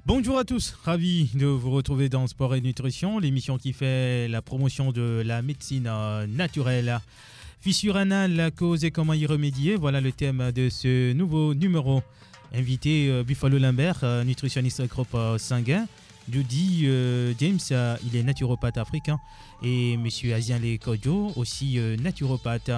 Bonjour à tous, ravi de vous retrouver dans Sport et Nutrition, l'émission qui fait la promotion de la médecine naturelle. Fissure anale, la cause et comment y remédier, voilà le thème de ce nouveau numéro. Invité Buffalo Lambert, nutritionniste groupe sanguin. Judy James, il est naturopathe africain. Et monsieur Azianle Kodjo, aussi naturopathe.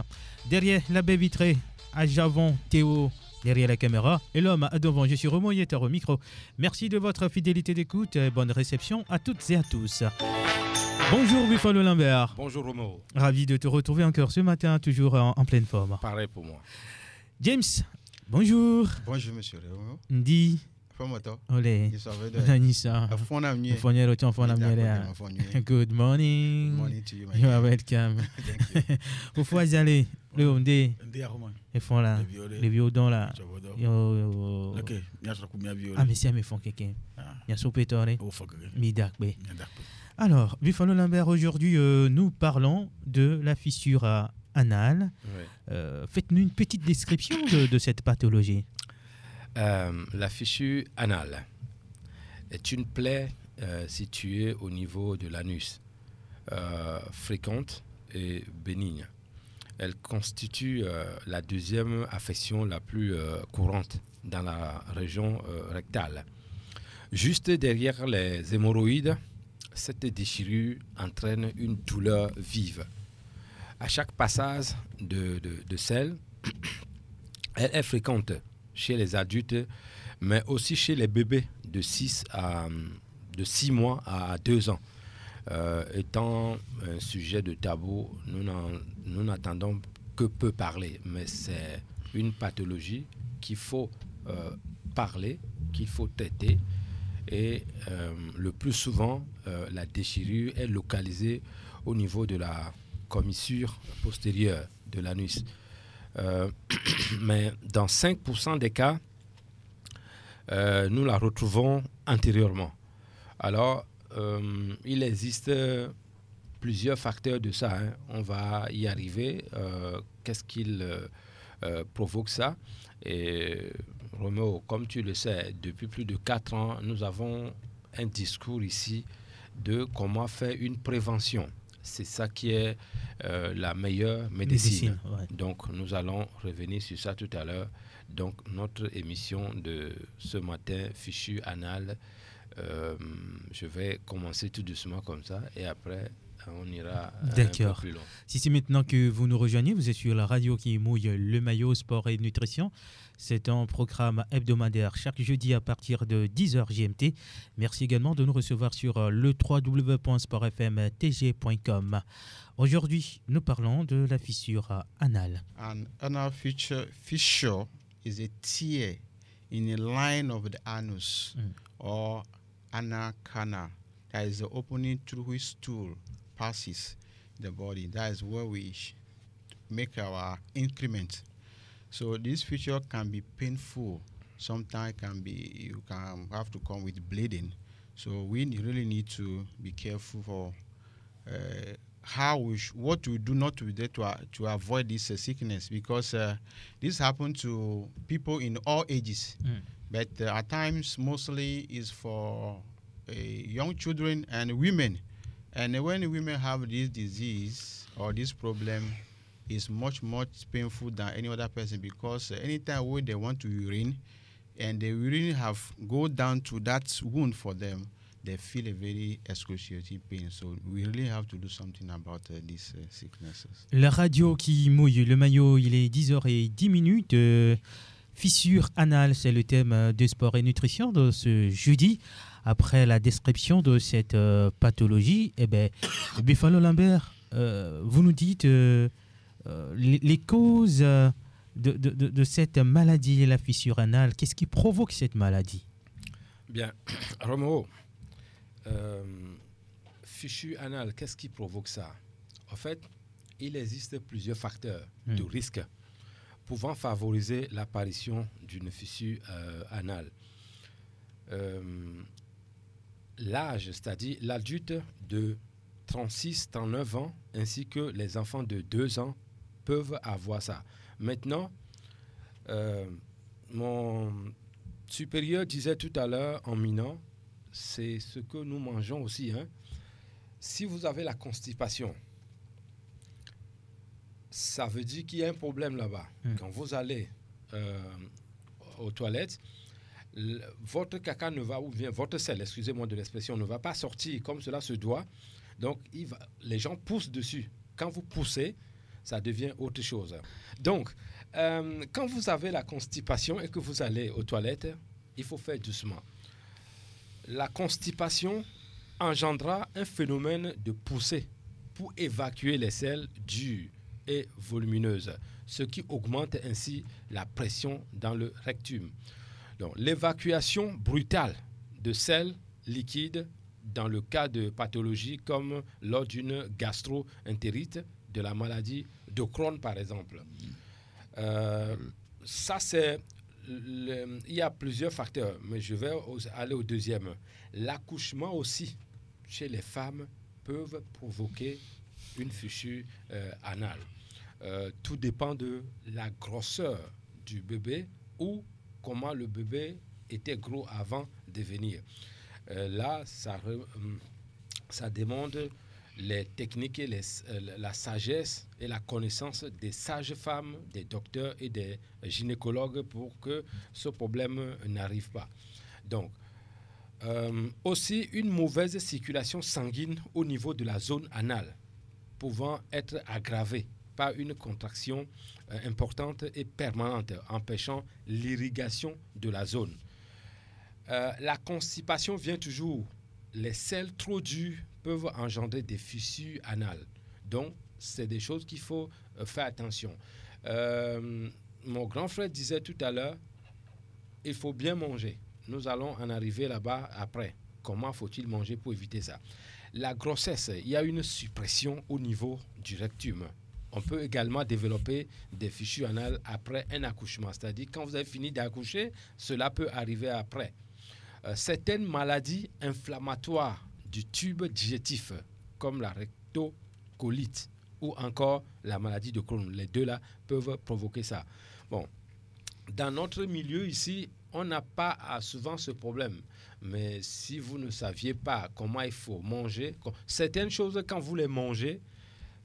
Derrière la baie vitrée, à Javon Théo. Derrière la caméra et l'homme devant, je suis Romo Yeter au micro. Merci de votre fidélité d'écoute et bonne réception à toutes et à tous. Bonjour Buffalo Lambert. Bonjour Romo. Ravi de te retrouver encore ce matin, toujours en pleine forme. Pareil pour moi. James, bonjour. Bonjour monsieur Romo. Ndi. Fomoto. Olé. Nisa. Good morning. Good morning to you, my You are welcome. Thank you. Vous faut aller le ondé. Ils font là. Les violons là. Ok. Ah mais si me font quelqu'un. Il y a soupetore. Midakbe. Alors, Buffalo Lambert, aujourd'hui nous parlons de la fissure anale. Ouais. Faites-nous une petite description de cette pathologie. La fissure anale est une plaie située au niveau de l'anus, fréquente et bénigne. Elle constitue la deuxième affection la plus courante dans la région rectale. Juste derrière les hémorroïdes, cette déchirure entraîne une douleur vive. À chaque passage de sel, elle est fréquente chez les adultes, mais aussi chez les bébés de 6 mois à 2 ans. Étant un sujet de tabou, nous n'entendons que peu parler, mais c'est une pathologie qu'il faut parler, qu'il faut traiter. Et le plus souvent, la déchirure est localisée au niveau de la commissure postérieure de l'anus. Mais dans 5% des cas, nous la retrouvons antérieurement. Alors, il existe plusieurs facteurs de ça. Hein. On va y arriver. Qu'est-ce qu'il provoque ça? Et Roméo, comme tu le sais, depuis plus de 4 ans, nous avons un discours ici de comment faire une prévention. C'est ça qui est la meilleure médecine. Ouais. Donc, nous allons revenir sur ça tout à l'heure. Donc, notre émission de ce matin, Fichu Anal, je vais commencer tout doucement comme ça et après, on ira un peu plus loin. Si c'est maintenant que vous nous rejoignez, vous êtes sur la radio qui mouille le maillot sport et nutrition. C'est un programme hebdomadaire chaque jeudi à partir de 10h GMT. Merci également de nous recevoir sur le www.sportfmtg.com. Aujourd'hui, nous parlons de la fissure anale. An anal fissure is a tear in a line of the anus or anal canal. That is the opening through which stool passes the body. That is where we make our increment. So this fissure can be painful. Sometimes you can have to come with bleeding. So we really need to be careful for what we do not do to avoid this sickness, because this happens to people in all ages. But at times mostly is for young children and women. And when women have this disease or this problem, it's much painful than any other person, because anytime when they want to urine and the urine go down to that wound for them, they feel a very excruciating pain. So we really have to do something about these sicknesses. La radio qui mouille le maillot, il est 10h10. Fissure anale, c'est le thème de sport et nutrition de ce jeudi. Après la description de cette pathologie, Buffalo Lambert, vous nous dites les causes de cette maladie, la fissure anale. Qu'est-ce qui provoque cette maladie? Bien, Roméo, fissure anale, qu'est-ce qui provoque ça? En fait, il existe plusieurs facteurs de risque pouvant favoriser l'apparition d'une fissure anale. L'âge, c'est-à-dire l'adulte de 36, 39 ans, ainsi que les enfants de 2 ans peuvent avoir ça. Maintenant, mon supérieur disait tout à l'heure en minant, c'est ce que nous mangeons aussi. Hein. Si vous avez la constipation, ça veut dire qu'il y a un problème là-bas. Quand vous allez aux toilettes, votre caca ne va, ou bien votre sel, excusez-moi de l'expression, ne va pas sortir comme cela se doit. Donc, les gens poussent dessus. Quand vous poussez, ça devient autre chose. Donc, quand vous avez la constipation et que vous allez aux toilettes, il faut faire doucement. La constipation engendra un phénomène de poussée pour évacuer les selles dures et volumineuses, ce qui augmente ainsi la pression dans le rectum. Donc, l'évacuation brutale de selles liquides dans le cas de pathologies comme lors d'une gastro-entérite, de la maladie de Crohn par exemple. Ça c'est... il y a plusieurs facteurs, mais je vais aller au deuxième. L'accouchement aussi, chez les femmes, peuvent provoquer une fissure anale. Tout dépend de la grosseur du bébé ou comment le bébé était gros avant de venir. Là, ça demande les techniques et la sagesse et la connaissance des sages-femmes, des docteurs et des gynécologues pour que ce problème n'arrive pas. Donc, aussi une mauvaise circulation sanguine au niveau de la zone anale, pouvant être aggravée par une contraction importante et permanente, empêchant l'irrigation de la zone. La constipation vient toujours. Les selles trop dures peuvent engendrer des fissures anales. Donc, c'est des choses qu'il faut faire attention. Mon grand frère disait tout à l'heure, il faut bien manger. Nous allons en arriver là-bas après. Comment faut-il manger pour éviter ça? La grossesse, il y a une suppression au niveau du rectum. On peut également développer des fissures anales après un accouchement. C'est-à-dire, quand vous avez fini d'accoucher, cela peut arriver après. Certaines maladies inflammatoires du tube digestif, comme la rectocolite ou encore la maladie de Crohn, les deux là peuvent provoquer ça. Bon, dans notre milieu ici, on n'a pas souvent ce problème. Mais si vous ne saviez pas comment il faut manger, certaines choses, quand vous les mangez,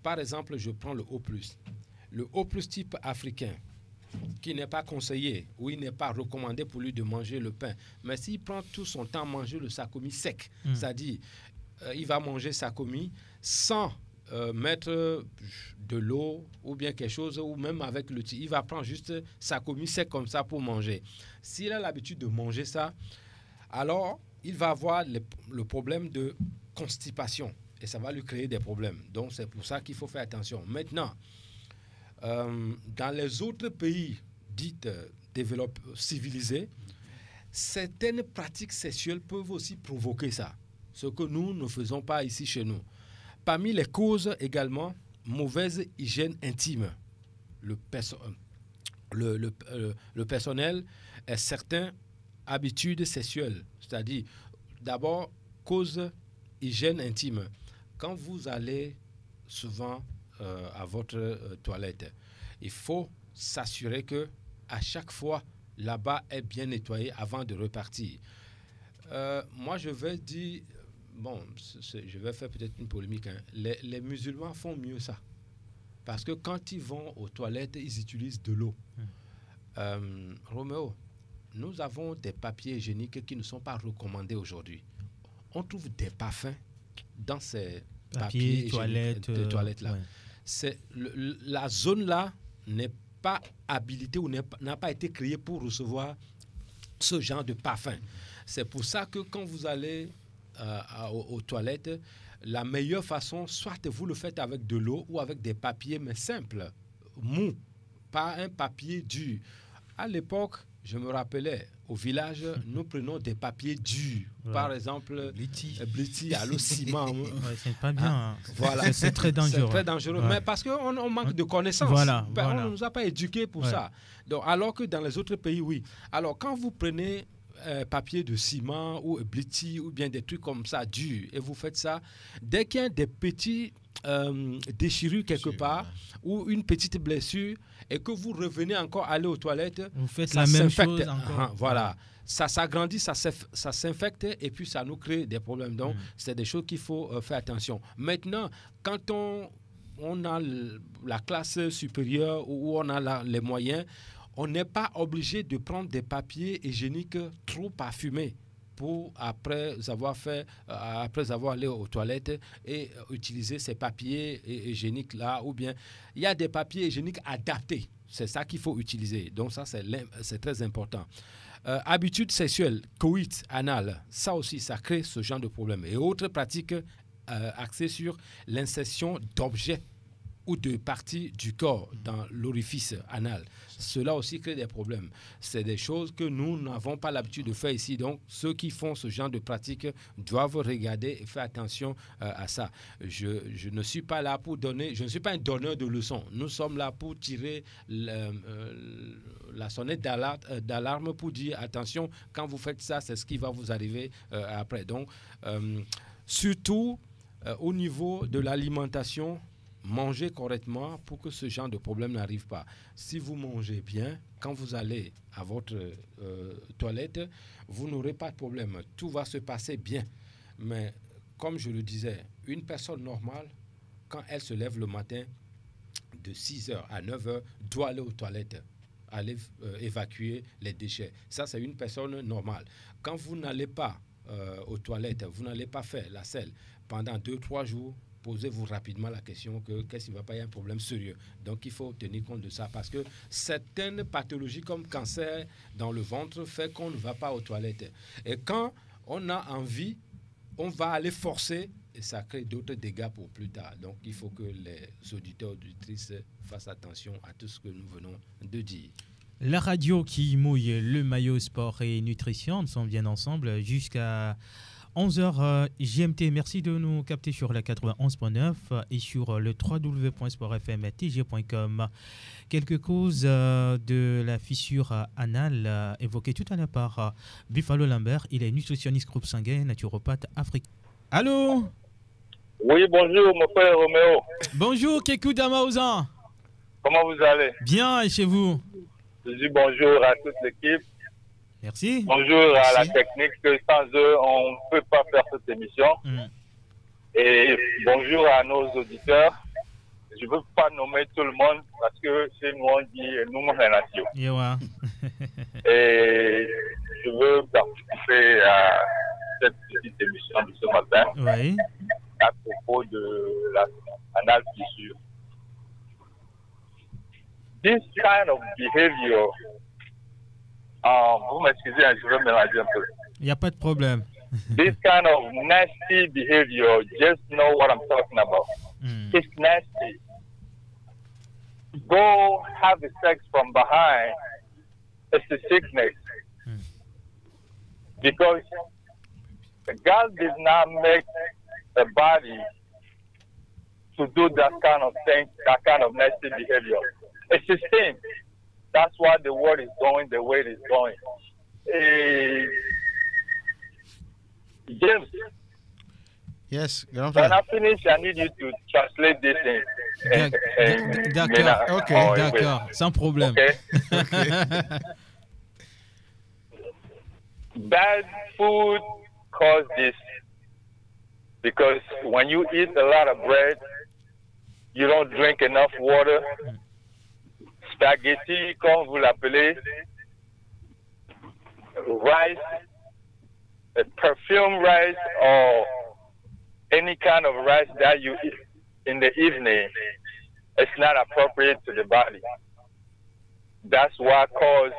par exemple, je prends le O+. Le O+ type africain, qui n'est pas conseillé ou il n'est pas recommandé pour lui de manger le pain. Mais s'il prend tout son temps à manger le sakomi sec, c'est-à-dire il va manger sakomi sans mettre de l'eau ou bien quelque chose, ou même avec le thé. Il va prendre juste sakomi sec comme ça pour manger. S'il a l'habitude de manger ça, alors il va avoir le problème de constipation et ça va lui créer des problèmes. Donc c'est pour ça qu'il faut faire attention. Maintenant, dans les autres pays dits civilisés, certaines pratiques sexuelles peuvent aussi provoquer ça, ce que nous ne faisons pas ici chez nous. Parmi les causes également, mauvaise hygiène intime. Le personnel et certaines habitudes sexuelles, c'est-à-dire d'abord cause hygiène intime. Quand vous allez souvent à votre toilette, il faut s'assurer que à chaque fois là-bas est bien nettoyé avant de repartir. Moi je vais dire, bon, je vais faire peut-être une polémique, hein. Les musulmans font mieux ça parce que quand ils vont aux toilettes ils utilisent de l'eau. Roméo, nous avons des papiers hygiéniques qui ne sont pas recommandés aujourd'hui. On trouve des parfums dans ces papiers toilettes là. Ouais. La zone là n'est pas habilitée ou n'a pas été créée pour recevoir ce genre de parfum. C'est pour ça que quand vous allez aux toilettes, la meilleure façon, soit vous le faites avec de l'eau ou avec des papiers mais simples, mous, pas un papier dur. À l'époque, je me rappelais, au village, nous prenons des papiers durs. Ouais. Par exemple, Bliti, allô, ciment. Ouais, c'est pas bien. Hein. Voilà. C'est très dangereux. C'est très dangereux. Ouais. Mais parce qu'on manque de connaissances. Voilà. On ne nous a pas éduqués pour ça. Donc, alors que dans les autres pays, oui. Alors, quand vous prenez papier de ciment ou bliti ou bien des trucs comme ça durs et vous faites ça, dès qu'il y a des petits déchirures quelque part ou une petite blessure et que vous revenez encore aller aux toilettes, vous faites la même chose encore. Voilà. Ça s'agrandit, ça s'infecte et puis ça nous crée des problèmes. Donc, c'est des choses qu'il faut faire attention. Maintenant, quand on a la classe supérieure où on a les moyens, on n'est pas obligé de prendre des papiers hygiéniques trop parfumés pour après avoir allé aux toilettes et utiliser ces papiers hygiéniques là, ou bien il y a des papiers hygiéniques adaptés. C'est ça qu'il faut utiliser. Donc ça, c'est très important. Habitudes sexuelles, coït anal, ça aussi, ça crée ce genre de problème. Et autres pratiques axées sur l'insertion d'objets ou de parties du corps dans l'orifice anal. Cela aussi crée des problèmes. C'est des choses que nous n'avons pas l'habitude de faire ici. Donc, ceux qui font ce genre de pratiques doivent regarder et faire attention à ça. Je ne suis pas là pour donner, je ne suis pas un donneur de leçons. Nous sommes là pour tirer la sonnette d'alarme pour dire attention, quand vous faites ça, c'est ce qui va vous arriver après. Donc, surtout au niveau de l'alimentation, mangez correctement pour que ce genre de problème n'arrive pas. Si vous mangez bien, quand vous allez à votre toilette, vous n'aurez pas de problème. Tout va se passer bien. Mais comme je le disais, une personne normale, quand elle se lève le matin de 6h à 9h, doit aller aux toilettes, aller évacuer les déchets. Ça, c'est une personne normale. Quand vous n'allez pas aux toilettes, vous n'allez pas faire la selle pendant 2-3 jours, posez-vous rapidement la question que qu'est-ce qui ne va pas, y a un problème sérieux. Donc, il faut tenir compte de ça parce que certaines pathologies comme cancer dans le ventre fait qu'on ne va pas aux toilettes. Et quand on a envie, on va aller forcer et ça crée d'autres dégâts pour plus tard. Donc, il faut que les auditeurs et auditrices fassent attention à tout ce que nous venons de dire. La radio qui mouille le maillot sport et nutrition, nous sommes bien ensemble jusqu'à 11h GMT. Merci de nous capter sur la 91.9 et sur le www.sportfmtg.com. Quelques causes de la fissure anale évoquées tout à l'heure par Buffalo Lambert. Il est nutritionniste groupe sanguin, naturopathe africain. Allô? Oui, bonjour, mon frère Roméo. Bonjour, Kekou Damaouzan. Comment vous allez? Bien, et chez vous? Je dis bonjour à toute l'équipe. Merci. Bonjour à la technique, que sans eux, on ne peut pas faire cette émission. Et bonjour à nos auditeurs. Je ne veux pas nommer tout le monde parce que chez nous, on dit nous, on est nation. Yeah. Et je veux participer à cette petite émission de ce matin à propos de la anal fissure. This kind of behavior, vous m'excusez, je vais mélanger un peu. Il n'y a pas de problème. This kind of nasty behavior, just know what I'm talking about. It's nasty. Go have the sex from behind. It's a sickness. Because God did not make a body to do that kind of thing, that kind of nasty behavior. It's a sin. That's why the world is going the way it is going. James. Yes, when I finish, I need you to translate this in. D'accord, ok, d'accord, sans problème. Okay. Bad food causes this because when you eat a lot of bread, you don't drink enough water. Spaghetti, comme vous l'appelez, rice, perfumed rice, or any kind of rice that you eat in the evening, it's not appropriate to the body. That's what causes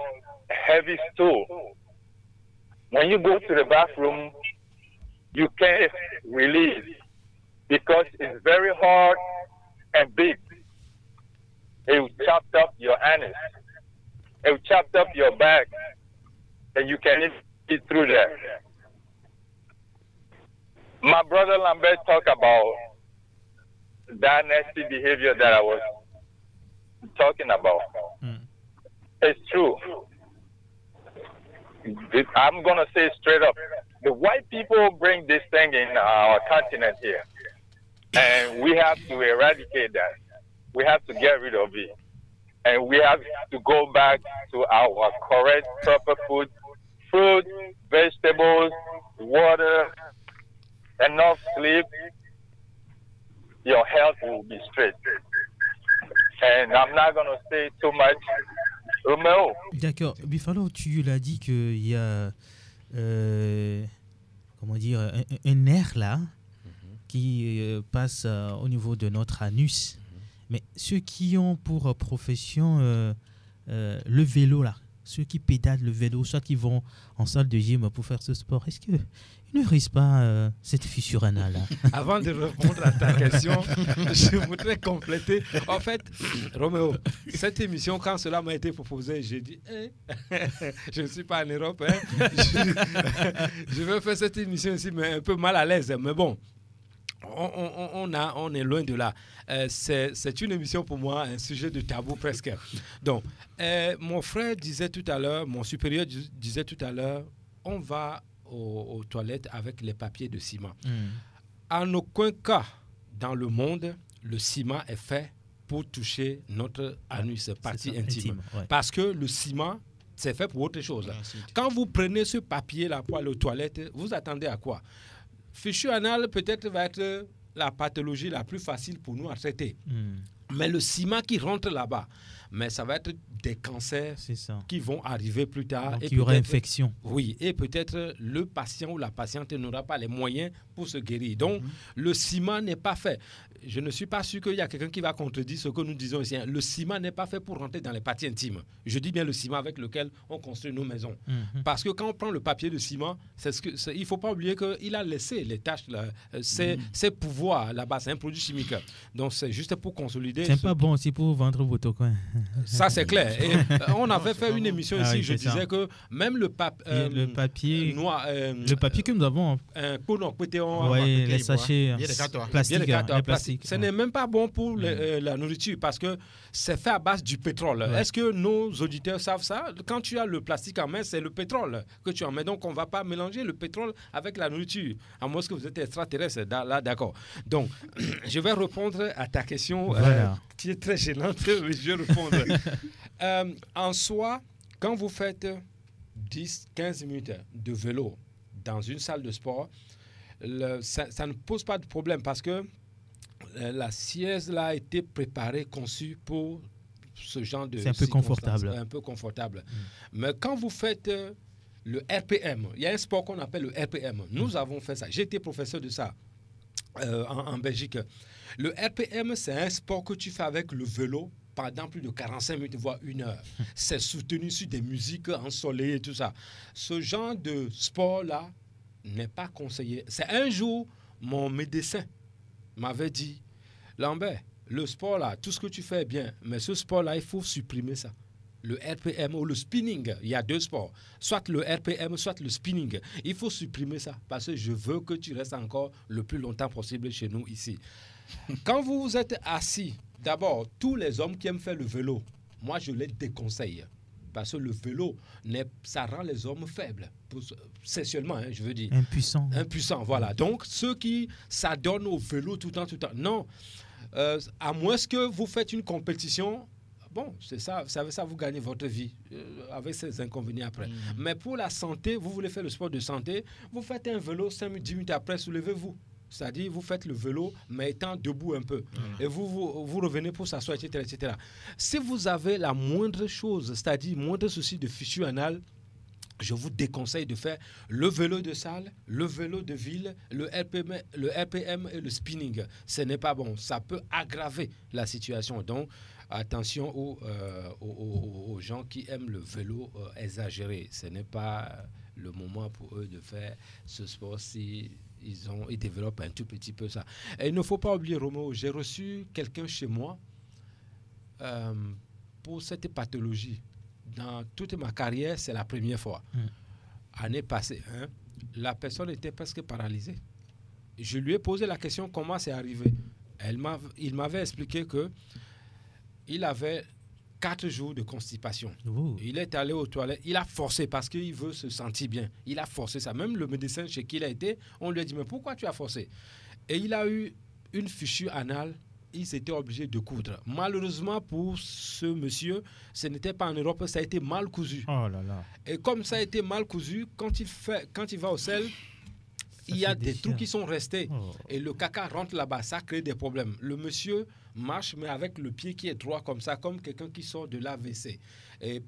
heavy stool. When you go to the bathroom, you can't release because it's very hard and big. It will chop up your anus. It will chop up your back, and you can't eat through that. My brother Lambert talked about that nasty behavior that I was talking about. It's true. I'm going to say straight up, the white people bring this thing in our continent here. And we have to eradicate that. We have to get rid of it. And we have to go back to our correct, proper food, fruit, vegetables, water, enough sleep. Your health will be straight. And I'm not going to say too much. Romeo. D'accord. Buffalo, tu l'as dit qu'il y a comment dire, un nerf là qui passe au niveau de notre anus. Mais ceux qui ont pour profession le vélo là, ceux qui pédalent le vélo, soit qui vont en salle de gym pour faire ce sport, est-ce qu'ils ne risquent pas cette fissure anale là? Avant de répondre à ta question, je voudrais compléter. En fait, Roméo, cette émission, quand cela m'a été proposé, j'ai dit, je ne suis pas en Europe, je vais faire cette émission ici, mais un peu mal à l'aise. Mais bon, on est loin de là. C'est une émission pour moi, un sujet de tabou presque. Donc, mon frère disait tout à l'heure, mon supérieur disait tout à l'heure, on va aux toilettes avec les papiers de ciment. En aucun cas dans le monde, le ciment est fait pour toucher notre anus, partie intime. Ouais. Parce que le ciment, c'est fait pour autre chose. Quand vous prenez ce papier-là pour aller aux toilettes, vous attendez à quoi? Fichu anal peut-être va être la pathologie la plus facile pour nous à traiter. Mais le ciment qui rentre là-bas, mais ça va être des cancers qui vont arriver plus tard. Donc, et il y aura infection. Oui, et peut-être le patient ou la patiente n'aura pas les moyens pour se guérir. Donc, le ciment n'est pas fait. Je ne suis pas sûr qu'il y a quelqu'un qui va contredire ce que nous disons ici. Le ciment n'est pas fait pour rentrer dans les parties intimes. Je dis bien le ciment avec lequel on construit nos maisons. Parce que quand on prend le papier de ciment, il ne faut pas oublier qu'il a laissé les taches, ses pouvoirs là-bas. C'est un produit chimique. Donc, c'est juste pour consolider. C'est pas bon aussi pour vendre votre coin. Ça, c'est clair. Et, on avait fait une émission ici, je disais que même le papier noir... le papier que nous avons... les sachets plastiques. Ce n'est même pas bon pour la nourriture parce que c'est fait à base du pétrole. Est-ce que nos auditeurs savent ça? Quand tu as le plastique en main, c'est le pétrole que tu en mets. Donc, on ne va pas mélanger le pétrole avec la nourriture. À moins que vous êtes extraterrestre, là, d'accord. Donc, je vais répondre à ta question qui est très gênante. Je vais répondre. En soi, quand vous faites 10-15 minutes de vélo dans une salle de sport, ça ne pose pas de problème parce que la siège là a été préparée, conçue pour ce genre de... C'est un peu confortable. Un peu confortable. Mais quand vous faites le RPM, il y a un sport qu'on appelle le RPM. Nous avons fait ça. J'ai été professeur de ça en Belgique. Le RPM, c'est un sport que tu fais avec le vélo pendant plus de 45 minutes, voire 1 heure. C'est soutenu sur des musiques ensoleillées et tout ça. Ce genre de sport-là n'est pas conseillé. C'est un jour, mon médecin m'avait dit, Lambert, le sport-là, tout ce que tu fais est bien, mais ce sport-là, il faut supprimer ça. Le RPM ou le spinning, il y a 2 sports. Soit le RPM, soit le spinning. Il faut supprimer ça parce que je veux que tu restes encore le plus longtemps possible chez nous ici. Quand vous êtes assis, d'abord, tous les hommes qui aiment faire le vélo, moi, je les déconseille. Parce que le vélo, ça rend les hommes faibles. Sexuellement, je veux dire. Impuissants, voilà. Donc, ceux qui s'adonnent au vélo tout le temps. Non. À moins que vous faites une compétition, bon, c'est ça. Vous savez ça, vous gagnez votre vie avec ses inconvénients après. Mais pour la santé, vous voulez faire le sport de santé, vous faites un vélo, 5-10 minutes après, soulevez-vous. C'est-à-dire, vous faites le vélo, mais étant debout un peu. Et vous revenez pour s'asseoir, etc., etc. Si vous avez la moindre chose, c'est-à-dire moindre souci de fissure anale, je vous déconseille de faire le vélo de salle, le vélo de ville, le RPM et le spinning. Ce n'est pas bon. Ça peut aggraver la situation. Donc, attention aux gens qui aiment le vélo exagéré. Ce n'est pas le moment pour eux de faire ce sport si ils développent un tout petit peu ça. Et il ne faut pas oublier, Roméo, j'ai reçu quelqu'un chez moi pour cette pathologie. Dans toute ma carrière, c'est la première fois. Année passée, la personne était presque paralysée. Je lui ai posé la question comment c'est arrivé. Il m'avait expliqué que il avait 4 jours de constipation. Oh. Il est allé aux toilettes, il a forcé parce qu'il veut se sentir bien. Il a forcé ça. Même le médecin chez qui il a été, on lui a dit, mais pourquoi tu as forcé? Et il a eu une fichue anale, il s'était obligé de coudre. Malheureusement pour ce monsieur, ce n'était pas en Europe, ça a été mal cousu. Oh là là. Et comme ça a été mal cousu, quand il va au sel, il y a des trous qui sont restés. Oh. Et le caca rentre là-bas, ça crée des problèmes. Le monsieur marche, mais avec le pied qui est droit comme ça, comme quelqu'un qui sort de l'AVC. Et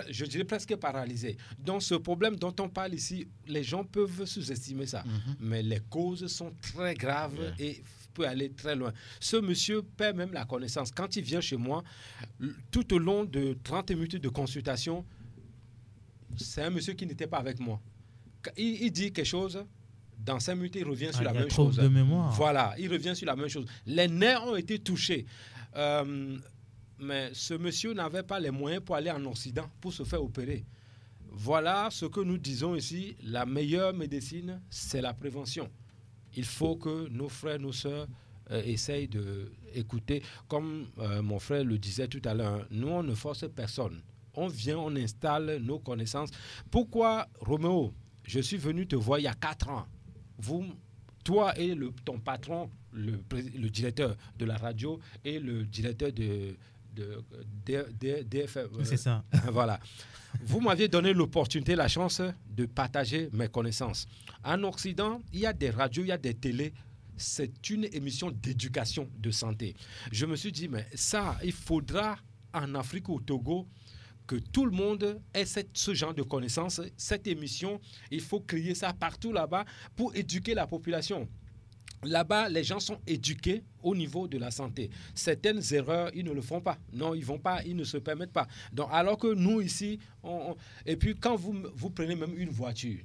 je dirais presque paralysé. Donc ce problème dont on parle ici, les gens peuvent sous-estimer ça. Mais les causes sont très graves et peut aller très loin. Ce monsieur perd même la connaissance. Quand il vient chez moi, tout au long de 30 minutes de consultation, c'est un monsieur qui n'était pas avec moi. Il dit quelque chose, dans 5 minutes, il revient sur la même chose. De mémoire. Voilà, il revient sur la même chose. Les nerfs ont été touchés. Mais ce monsieur n'avait pas les moyens pour aller en Occident, pour se faire opérer. Voilà ce que nous disons ici. La meilleure médecine, c'est la prévention. Il faut que nos frères, nos sœurs essayent d'écouter. Comme mon frère le disait tout à l'heure, nous, on ne force personne. On vient, on installe nos connaissances. Pourquoi, Roméo, je suis venu te voir il y a 4 ans. Toi et ton patron, le directeur de la radio et le directeur de DFM. C'est ça. Voilà. Vous m'aviez donné l'opportunité, la chance de partager mes connaissances. En Occident, il y a des radios, il y a des télés. C'est une émission d'éducation de santé. Je me suis dit, mais ça, il faudra en Afrique ou au Togo que tout le monde ait ce genre de connaissances. Cette émission, il faut créer ça partout là-bas pour éduquer la population. Là-bas, les gens sont éduqués au niveau de la santé. Certaines erreurs, ils ne le font pas. Non, ils vont pas, ils ne se permettent pas. Donc, alors que nous, ici, et puis quand vous prenez même une voiture,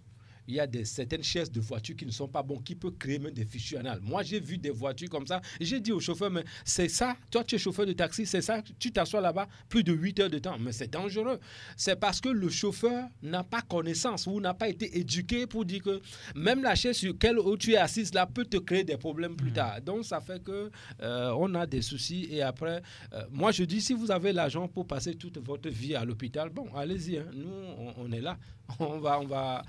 il y a certaines chaises de voitures qui ne sont pas bonnes, qui peuvent créer même des fichures anales. Moi, j'ai vu des voitures comme ça. J'ai dit au chauffeur, mais c'est ça, toi tu es chauffeur de taxi, c'est ça, tu t'assois là-bas plus de 8 heures de temps. Mais c'est dangereux. C'est parce que le chauffeur n'a pas connaissance ou n'a pas été éduqué pour dire que même la chaise sur laquelle tu es assise là peut te créer des problèmes plus tard. Donc, ça fait que on a des soucis. Et après, moi, je dis, si vous avez l'argent pour passer toute votre vie à l'hôpital, bon, allez-y. Hein. Nous, on est là. On va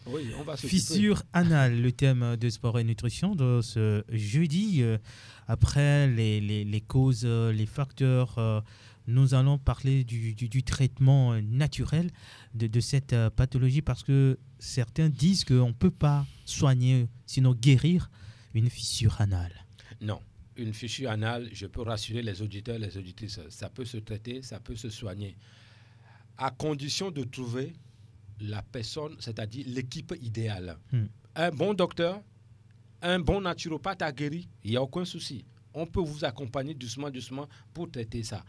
oui, on va s'occuper. Fissure anale, le thème de sport et nutrition de ce jeudi. Après les causes, les facteurs, nous allons parler du traitement naturel de cette pathologie parce que certains disent qu'on ne peut pas soigner, sinon guérir une fissure anale. Non. Une fissure anale, je peux rassurer les auditeurs, les auditrices, ça peut se traiter, ça peut se soigner. À condition de trouver la personne, c'est-à-dire l'équipe idéale. Un bon docteur, un bon naturopathe a guéri, il n'y a aucun souci. On peut vous accompagner doucement pour traiter ça.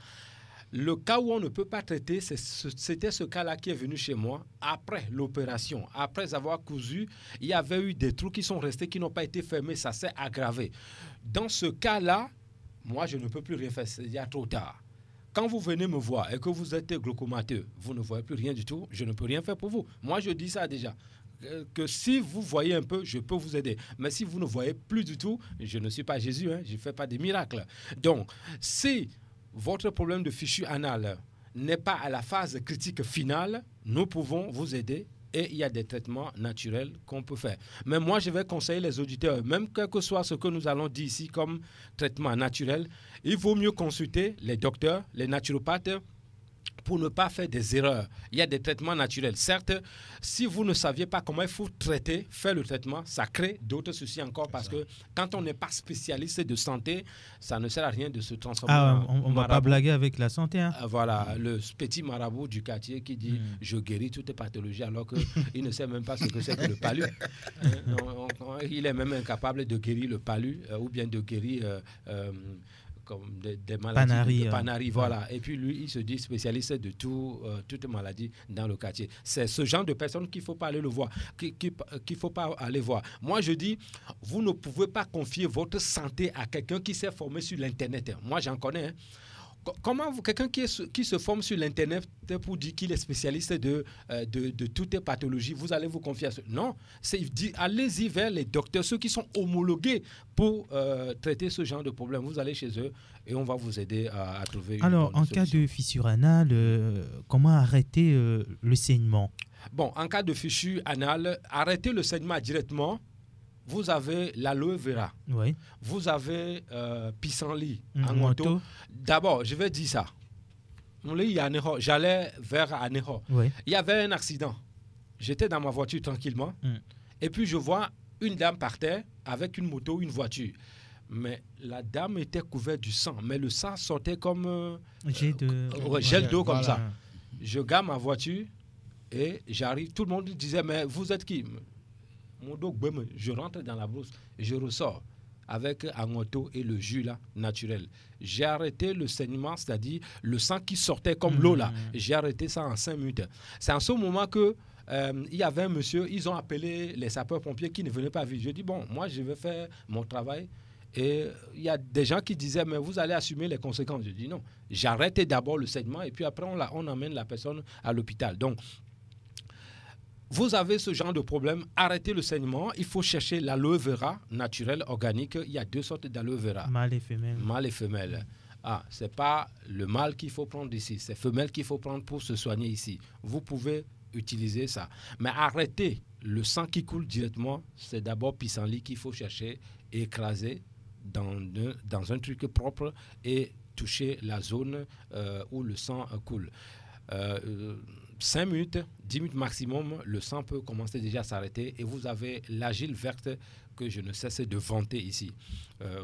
Le cas où on ne peut pas traiter, c'était ce cas-là qui est venu chez moi après l'opération. Après avoir cousu, il y avait eu des trous qui sont restés, qui n'ont pas été fermés, ça s'est aggravé. Dans ce cas-là, moi, je ne peux plus rien faire, c'est déjà trop tard. Quand vous venez me voir et que vous êtes glaucomateux, vous ne voyez plus rien du tout, je ne peux rien faire pour vous. Moi, je dis ça déjà. Que si vous voyez un peu, je peux vous aider. Mais si vous ne voyez plus du tout, je ne suis pas Jésus, hein, je ne fais pas des miracles. Donc, si votre problème de fichu anal n'est pas à la phase critique finale, nous pouvons vous aider. Et il y a des traitements naturels qu'on peut faire. Mais moi, je vais conseiller les auditeurs, même quel que soit ce que nous allons dire ici comme traitement naturel, il vaut mieux consulter les docteurs, les naturopathes, pour ne pas faire des erreurs. Il y a des traitements naturels. Certes, si vous ne saviez pas comment il faut traiter, faire le traitement, ça crée d'autres soucis encore parce que quand on n'est pas spécialiste de santé, ça ne sert à rien de se transformer en on ne va pas blaguer avec la santé. Hein. Voilà, le petit marabout du quartier qui dit « je guéris toutes les pathologies » alors qu'il ne sait même pas ce que c'est que le palu. Il est même incapable de guérir le palu ou bien de guérir... comme des maladies de Panari, voilà. Et puis lui, il se dit spécialiste de toutes maladies dans le quartier. C'est ce genre de personnes qu'il ne faut pas aller le voir, qu'il faut pas aller voir. Moi, je dis, vous ne pouvez pas confier votre santé à quelqu'un qui s'est formé sur l'Internet. Moi, j'en connais. Hein. Comment quelqu'un qui se forme sur l'Internet pour dire qu'il est spécialiste de toutes les pathologies, vous allez vous confier à ce... Non, allez-y vers les docteurs, ceux qui sont homologués pour traiter ce genre de problème. Vous allez chez eux et on va vous aider à trouver une Alors, en solution. cas de fissure anale, comment arrêter le saignement? Bon, en cas de fissure anale, arrêtez le saignement directement. Vous avez l'aloe vera. Oui. Vous avez pissenlit, Moto. D'abord, je vais dire ça. J'allais vers Aneho. Oui. Il y avait un accident. J'étais dans ma voiture tranquillement. Et puis, je vois une dame par terre avec une moto, une voiture. Mais la dame était couverte du sang. Mais le sang sortait comme gel d'eau comme ça. Je garde ma voiture et j'arrive. Tout le monde disait, mais vous êtes qui? Je rentre dans la brousse et je ressors avec un moto et le jus là, naturel. J'ai arrêté le saignement, c'est-à-dire le sang qui sortait comme l'eau là. J'ai arrêté ça en 5 minutes. C'est en ce moment que il y avait un monsieur, ils ont appelé les sapeurs-pompiers qui ne venaient pas vite. Je dis, bon, moi je vais faire mon travail. Et il y a des gens qui disaient, mais vous allez assumer les conséquences. Je dis non, j'arrête d'abord le saignement et puis après on amène la personne à l'hôpital. Donc, vous avez ce genre de problème, arrêtez le saignement. Il faut chercher l'aloe vera naturel, organique. Il y a 2 sortes d'aloe vera. Mâle et femelle. Mâle et femelle. Ah, ce n'est pas le mâle qu'il faut prendre ici, c'est femelle qu'il faut prendre pour se soigner ici. Vous pouvez utiliser ça. Mais arrêtez le sang qui coule directement, c'est d'abord pissenlit qu'il faut chercher et écraser dans un truc propre et toucher la zone où le sang coule. 5 minutes, 10 minutes maximum, le sang peut commencer déjà à s'arrêter et vous avez l'argile verte que je ne cesse de vanter ici.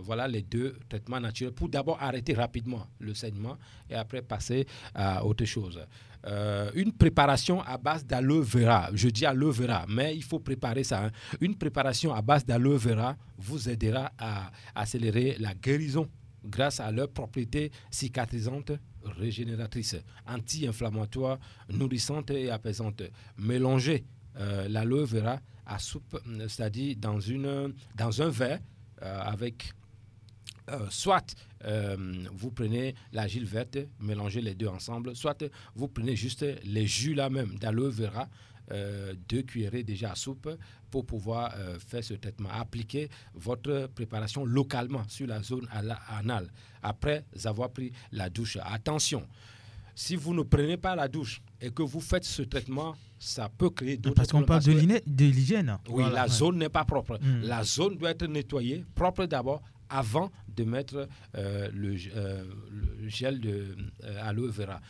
Voilà les 2 traitements naturels pour d'abord arrêter rapidement le saignement et après passer à autre chose. Une préparation à base d'aloe vera, je dis aloe vera, mais il faut préparer ça. Hein. Une préparation à base d'aloe vera vous aidera à accélérer la guérison grâce à leurs propriétés cicatrisantes, régénératrices, anti-inflammatoires, nourrissantes et apaisantes. Mélangez l'aloe vera à soupe, c'est-à-dire dans un verre avec soit vous prenez l'argile verte, mélangez les 2 ensemble, soit vous prenez juste les jus là même d'aloe vera, 2 cuillerées déjà à soupe pour pouvoir faire ce traitement. Appliquez votre préparation localement sur la zone anale après avoir pris la douche. Attention, si vous ne prenez pas la douche et que vous faites ce traitement, ça peut créer d'autres problèmes. Parce qu'on parle de l'hygiène. Oui, voilà, la zone n'est pas propre. La zone doit être nettoyée, propre d'abord, avant de mettre le gel de aloe vera.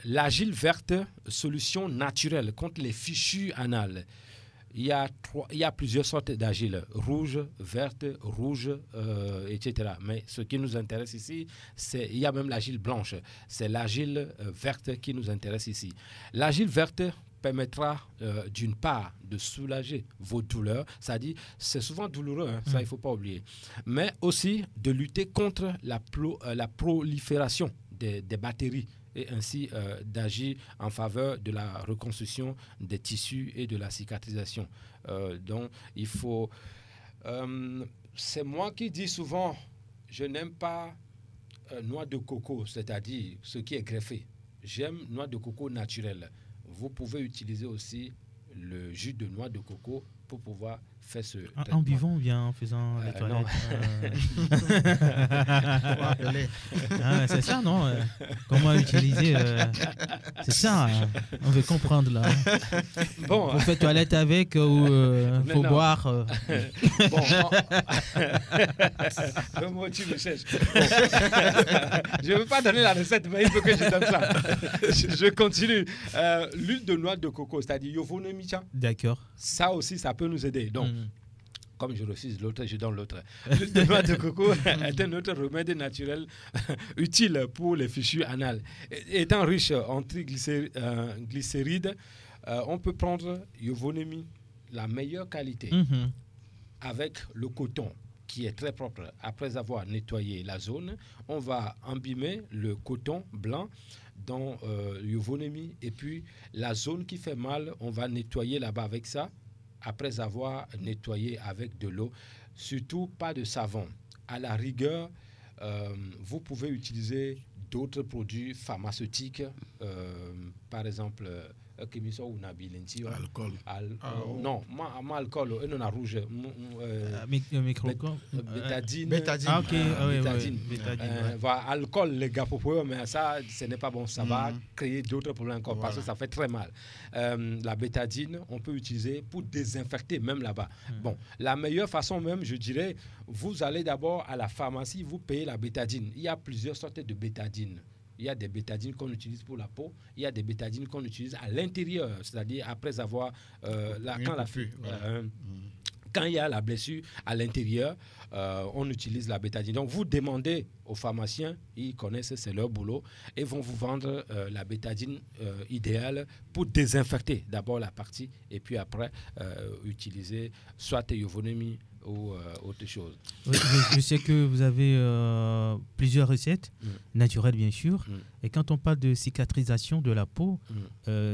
L'argile verte, solution naturelle contre les fissures anales. Il y a plusieurs sortes d'argile, rouge, verte, rouge, etc. Mais ce qui nous intéresse ici, il y a même l'argile blanche. C'est l'argile verte qui nous intéresse ici. L'argile verte permettra d'une part de soulager vos douleurs, c'est-à-dire c'est souvent douloureux, hein, ça il ne faut pas oublier, mais aussi de lutter contre la prolifération des bactéries et ainsi d'agir en faveur de la reconstruction des tissus et de la cicatrisation. Donc, il faut... c'est moi qui dis souvent, je n'aime pas noix de coco, c'est-à-dire ce qui est greffé. J'aime noix de coco naturelle. Vous pouvez utiliser aussi le jus de noix de coco pour pouvoir faire ce traitement. En buvant ou bien en faisant les toilettes c'est ça, non comment utiliser c'est ça, on veut comprendre là. Bon, vous faites toilette avec ou faut boire bon, comment tu me cherches? Je ne veux pas donner la recette, mais il faut que je donne ça. Je continue. L'huile de noix de coco, c'est-à-dire Yovonomicha. D'accord. Ça aussi, ça peut nous aider. Donc, comme je refuse l'autre, je donne l'autre. L'huile de noix de coco est un autre remède naturel utile pour les fissures anales. Étant riche en triglycérides, on peut prendre Yovonomi, la meilleure qualité, avec le coton qui est très propre. Après avoir nettoyé la zone, on va embimer le coton blanc dans Yovonomi et puis la zone qui fait mal, on va nettoyer là-bas avec ça. Après avoir nettoyé avec de l'eau, surtout pas de savon. À la rigueur, vous pouvez utiliser d'autres produits pharmaceutiques, par exemple, alcool. Non, alcool, non, rouge. Bétadine. Bétadine. Ah, ok. Bétadine. Voilà, alcool, les gars, mais ça, ce n'est pas bon. Ça va créer d'autres problèmes encore parce que ça fait très mal. La bétadine, on peut utiliser pour désinfecter même là-bas. Bon, la meilleure façon même, je dirais, vous allez d'abord à la pharmacie, vous payez la bétadine. Il y a plusieurs sortes de bétadine. Il y a des bétadines qu'on utilise pour la peau, il y a des bétadines qu'on utilise à l'intérieur, c'est-à-dire après avoir quand il y a la blessure à l'intérieur, on utilise la bétadine. Donc vous demandez aux pharmaciens, ils connaissent, c'est leur boulot, et vont vous vendre la bétadine idéale pour désinfecter d'abord la partie et puis après utiliser soit Yovonomi ou autre chose. Oui, je sais que vous avez plusieurs recettes naturelles, bien sûr. Et quand on parle de cicatrisation de la peau,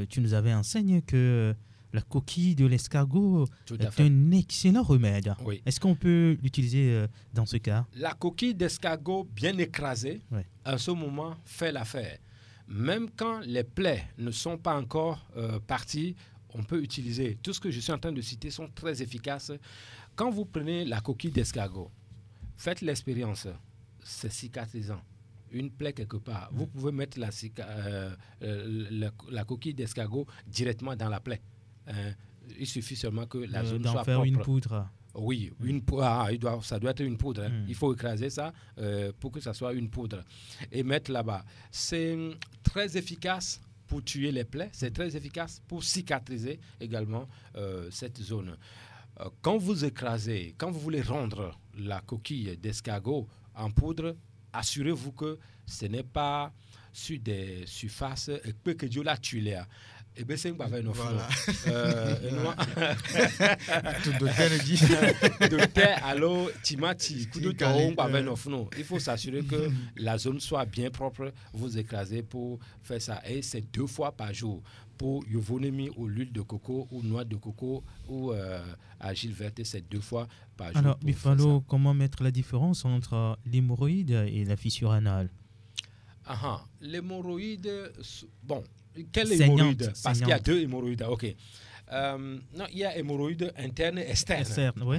tu nous avais enseigné que la coquille de l'escargot est un excellent remède. Oui. Est-ce qu'on peut l'utiliser dans ce cas? La coquille d'escargot bien écrasée, à ce moment, fait l'affaire. Même quand les plaies ne sont pas encore parties, on peut utiliser. Tout ce que je suis en train de citer sont très efficaces. Quand vous prenez la coquille d'escargot, faites l'expérience, c'est cicatrisant. Une plaie quelque part, vous pouvez mettre la coquille d'escargot directement dans la plaie. Il suffit seulement que la zone soit faire propre. Une poudre. Oui, ça doit être une poudre. Il faut écraser ça pour que ça soit une poudre. Et mettre là-bas. C'est très efficace pour tuer les plaies. C'est très efficace pour cicatriser également cette zone. Quand vous écrasez, quand vous voulez rendre la coquille d'escargot en poudre, assurez-vous que ce n'est pas sur des surfaces et que Dieu l'a tué. Et bien, c'est un nos Voilà. Il faut s'assurer que la zone soit bien propre. Vous écrasez pour faire ça. Et c'est 2 fois par jour. Pour Yovonomi ou l'huile de coco ou noix de coco ou argile verte, c'est 2 fois par jour. Alors, Bifalo, comment mettre la différence entre l'hémorroïde et la fissure anale? L'hémorroïde, bon, quelle hémorroïde? Parce qu'il y a 2 hémorroïdes. Ok. Non, il y a hémorroïde interne et externe. Oui.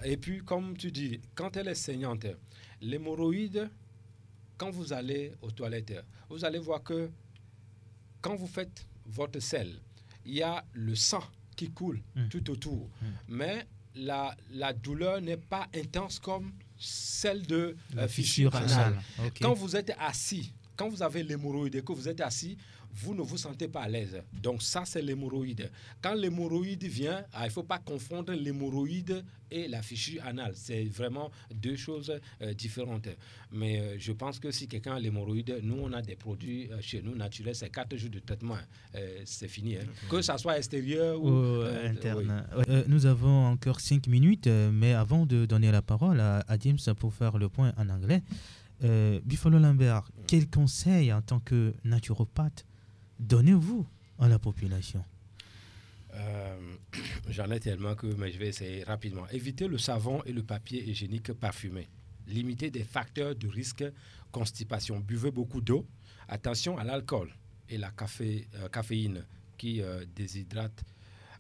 Et puis, comme tu dis, quand elle est saignante, l'hémorroïde, quand vous allez aux toilettes, vous allez voir que quand vous faites votre selle, il y a le sang qui coule tout autour. Mais la douleur n'est pas intense comme celle de la fissure anale. Okay. Quand vous êtes assis, quand vous avez l'hémorroïde et que vous êtes assis, vous ne vous sentez pas à l'aise. Donc ça, c'est l'hémorroïde. Quand l'hémorroïde vient, il ne faut pas confondre l'hémorroïde et la fissure anale. C'est vraiment 2 choses différentes. Mais je pense que si quelqu'un a l'hémorroïde, nous, on a des produits chez nous naturels. C'est 4 jours de traitement. C'est fini. Que ça soit extérieur ou interne. Oui. Nous avons encore 5 minutes, mais avant de donner la parole à James pour faire le point en anglais, Bifalo Lambert, quel conseil en tant que naturopathe donnez-vous à la population? J'en ai tellement mais je vais essayer rapidement. Évitez le savon et le papier hygiénique parfumé. Limitez des facteurs de risque, constipation. Buvez beaucoup d'eau. Attention à l'alcool et la caféine qui déshydrate.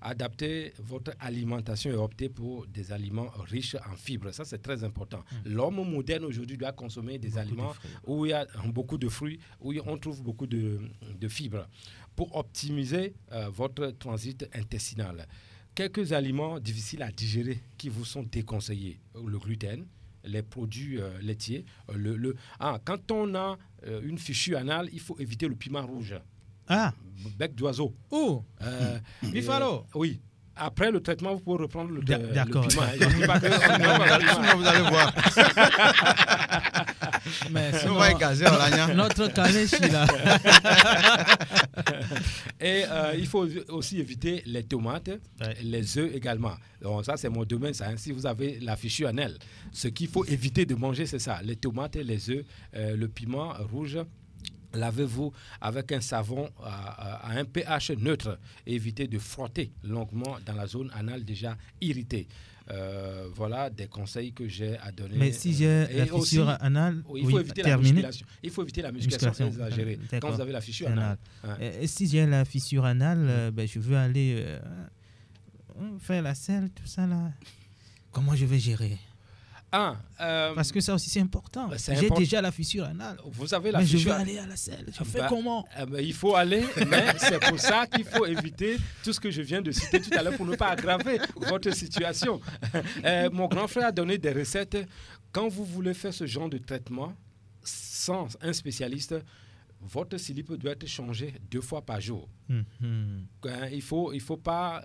Adaptez votre alimentation et optez pour des aliments riches en fibres. Ça, c'est très important. L'homme moderne aujourd'hui doit consommer des aliments où il y a beaucoup de fruits, où on trouve beaucoup de fibres pour optimiser votre transit intestinal. Quelques aliments difficiles à digérer qui vous sont déconseillés. Le gluten, les produits laitiers. Quand on a une fissure anale, il faut éviter le piment rouge. Bec d'oiseau. Bifalo. Oui. Après le traitement, vous pouvez reprendre le D'accord. piment. Vous allez voir. Mais sinon, notre calèche là. Et il faut aussi éviter les tomates, les œufs également. Donc ça, c'est mon domaine. Ça, hein. Si vous avez la fissure anale, ce qu'il faut éviter de manger, c'est ça. Les tomates, les œufs, le piment rouge. lavez-vous avec un savon à un pH neutre et évitez de frotter longuement dans la zone anale déjà irritée. Voilà des conseils que j'ai à donner. Mais si j'ai la fissure anale, il faut éviter la musculation. Il faut éviter la musculation exagérée quand vous avez la fissure anale. Et si j'ai la fissure anale, je veux aller faire la selle, tout ça là. Comment je vais gérer? Parce que ça aussi c'est important. J'ai déjà la fissure anale. Vous avez la mais fissure. Je veux aller à la selle. Je fais comment? Il faut aller, mais c'est pour ça qu'il faut éviter tout ce que je viens de citer tout à l'heure pour ne pas aggraver votre situation. Mon grand frère a donné des recettes. Quand vous voulez faire ce genre de traitement sans un spécialiste, votre slip doit être changé 2 fois par jour. Il faut pas...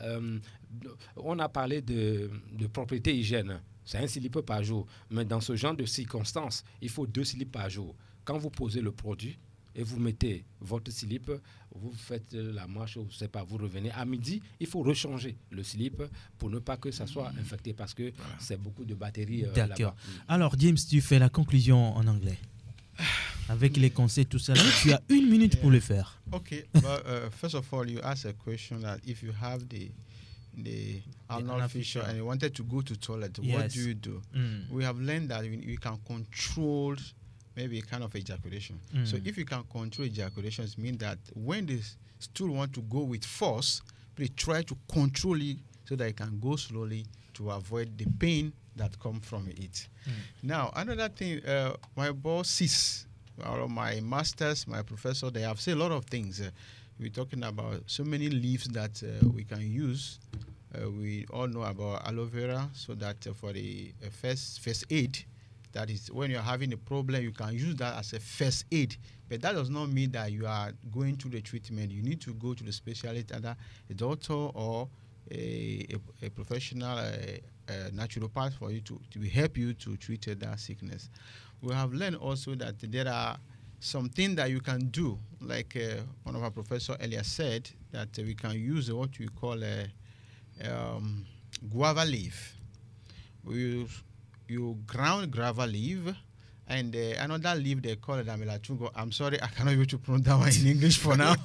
on a parlé de propriété hygiène. C'est un slip par jour. Mais dans ce genre de circonstances, il faut 2 slips par jour. Quand vous posez le produit et vous mettez votre slip, vous faites la marche, je ne sais pas, vous revenez. À midi, il faut rechanger le slip pour ne pas que ça soit infecté parce que c'est beaucoup de batteries là-bas. Alors, James, tu fais la conclusion en anglais. Avec les conseils, tout ça, tu as 1 minute pour le faire. Okay. First of all, you asked a question that if you have the anal fissure and you wanted to go to toilet, what do you do? We have learned that we can control maybe a kind of ejaculation. So if you can control ejaculation, it means that when the stool want to go with force, please try to control it so that it can go slowly to avoid the pain that comes from it. Now, another thing, my bosses, my masters, my professor, they have said a lot of things. We're talking about so many leaves that we can use. We all know about aloe vera, so that for the first aid, that is when you're having a problem, you can use that as a first aid. But that does not mean that you are going through the treatment. You need to go to the specialist, either a doctor or a professional naturopath for you to help you to treat that sickness. We have learned also that there are something that you can do, like one of our professors earlier said, that we can use what we call guava leaf. You ground guava leaf, and another leaf they call it amelatungo. I'm sorry, I cannot able to pronounce that one in English for now.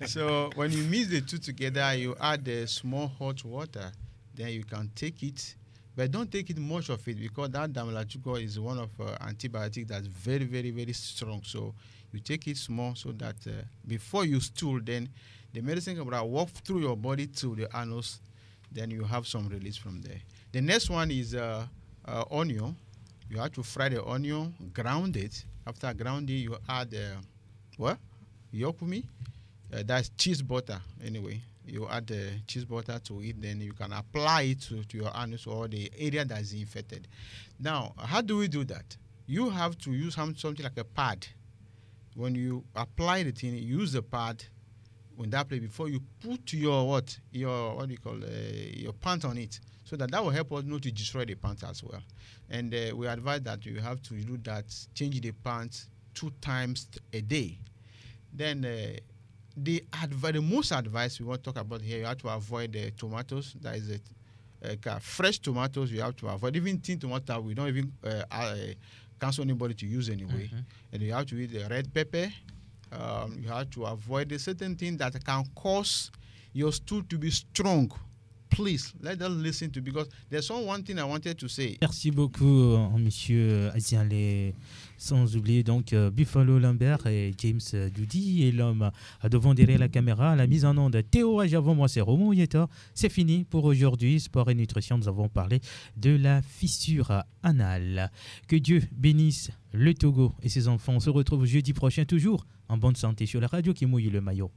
So when you mix the two together, you add small hot water, then you can take it. But don't take it much of it because that damelachugo is one of antibiotics that's very, very, very strong. So you take it small so that before you stool, then the medicine can walk through your body to the anus. Then you have some release from there. The next one is onion. You have to fry the onion, ground it. After grounding, you add yokumi. That's cheese butter anyway. You add the cheese butter to it, then you can apply it to your anus or the area that is infected. Now, how do we do that? You have to use something like a pad. When you apply the thing, use the pad in that place before you put your your pants on it, so that will help us not to destroy the pants as well. And we advise that you have to do that, change the pants 2 times a day. Then the most advice we want to talk about here, you have to avoid the tomatoes. That is fresh tomatoes you have to avoid. Even tin tomato, we don't even counsel anybody to use anyway. And you have to eat the red pepper. You have to avoid a certain thing that can cause your stool to be strong. Please, let them listen to, because there's one thing I wanted to say. Merci beaucoup, monsieur Aziale. Sans oublier donc Buffalo Lambert et James Doudi et l'homme devant derrière la caméra, la mise en onde Théo Ajavon, moi c'est Romo Yeta. C'est fini pour aujourd'hui. Sport et nutrition, nous avons parlé de la fissure anale. Que Dieu bénisse le Togo et ses enfants. On se retrouve jeudi prochain toujours en bonne santé sur la radio qui mouille le maillot.